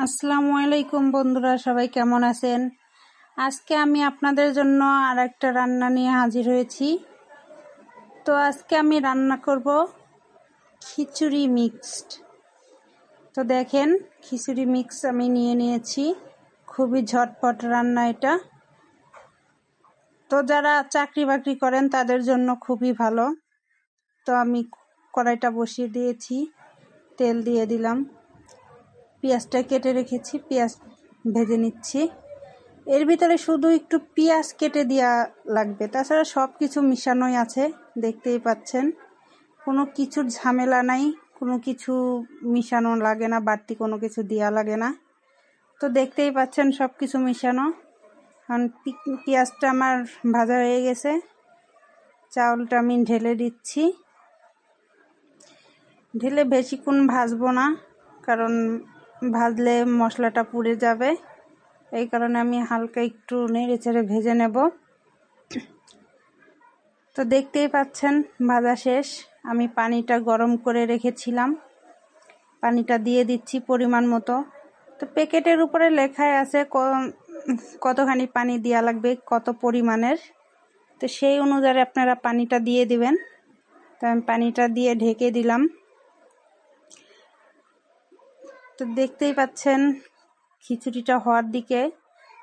আসসালামু আলাইকুম বন্ধুরা, সবাই কেমন আছেন? আজকে আমি আপনাদের জন্য আর একটা রান্না নিয়ে হাজির হয়েছি। তো আজকে আমি রান্না করব খিচুড়ি মিক্সড। তো দেখেন, খিচুড়ি মিক্স আমি নিয়ে নিয়েছি। খুবই ঝটপট রান্না এটা। তো যারা চাকরি বাকরি করেন তাদের জন্য খুবই ভালো। তো আমি কড়াইটা বসিয়ে দিয়েছি, তেল দিয়ে দিলাম, পেঁয়াজটা কেটে রেখেছি, পেঁয়াজ ভেজে নিচ্ছি। এর ভিতরে শুধু একটু পেঁয়াজ কেটে দেওয়া লাগবে, তাছাড়া সব কিছু মিশানোই আছে, দেখতেই পাচ্ছেন। কোনো কিছুর ঝামেলা নাই, কোনো কিছু মিশানো লাগে না, বাড়তি কোনো কিছু দেওয়া লাগে না। তো দেখতেই পাচ্ছেন সব কিছু মিশানো। কারণ পেঁয়াজটা আমার ভাজা হয়ে গেছে, চাউলটা আমি ঢেলে দিচ্ছি। ঢেলে বেশিক্ষণ ভাজবো না, কারণ ভাজলে মশলাটা পুড়ে যাবে। এই কারণে আমি হালকা একটু নেড়ে চেড়ে ভেজে নেব। তো দেখতেই পাচ্ছেন ভাজা শেষ। আমি পানিটা গরম করে রেখেছিলাম, পানিটা দিয়ে দিচ্ছি পরিমাণ মতো। তো প্যাকেটের উপরে লেখাই আছে কতখানি পানি দেওয়া লাগবে, কত পরিমাণের। তো সেই অনুযায়ী আপনারা পানিটা দিয়ে দিবেন। তো আমি পানিটা দিয়ে ঢেকে দিলাম। তো দেখতেই পাচ্ছেন খিচুড়িটা হওয়ার দিকে।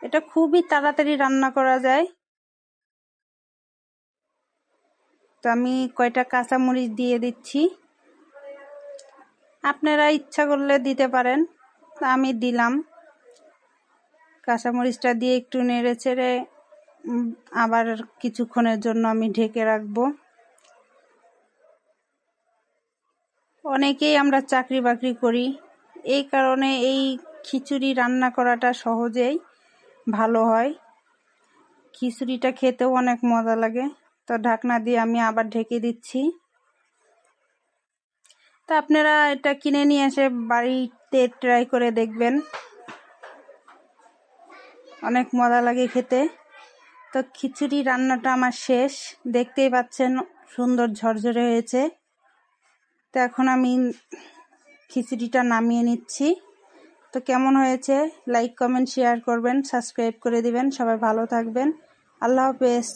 এটা খুবই তাড়াতাড়ি রান্না করা যায়। তো আমি কয়টা কাঁচামরিচ দিয়ে দিচ্ছি, আপনারা ইচ্ছা করলে দিতে পারেন, আমি দিলাম। কাঁচামরিচটা দিয়ে একটু নেড়ে চেড়ে আবার কিছুক্ষণের জন্য আমি ঢেকে রাখবো। অনেকেই আমরা চাকরি বাকরি করি, এই কারণে এই খিচুড়ি রান্না করাটা সহজেই ভালো হয়। খিচুড়িটা খেতেও অনেক মজা লাগে। তো ঢাকনা দিয়ে আমি আবার ঢেকে দিচ্ছি। তা আপনারা এটা কিনে নিয়ে এসে বাড়িতে ট্রাই করে দেখবেন, অনেক মজা লাগে খেতে। তো খিচুড়ি রান্নাটা আমার শেষ, দেখতেই পাচ্ছেন সুন্দর ঝরঝরে হয়েছে। তো এখন আমি খিচুড়িটা নামিয়ে নিচ্ছি। তো কেমন হয়েছে লাইক কমেন্ট শেয়ার করবেন, সাবস্ক্রাইব করে দিবেন। সবাই ভালো থাকবেন। আল্লাহ হাফেজ।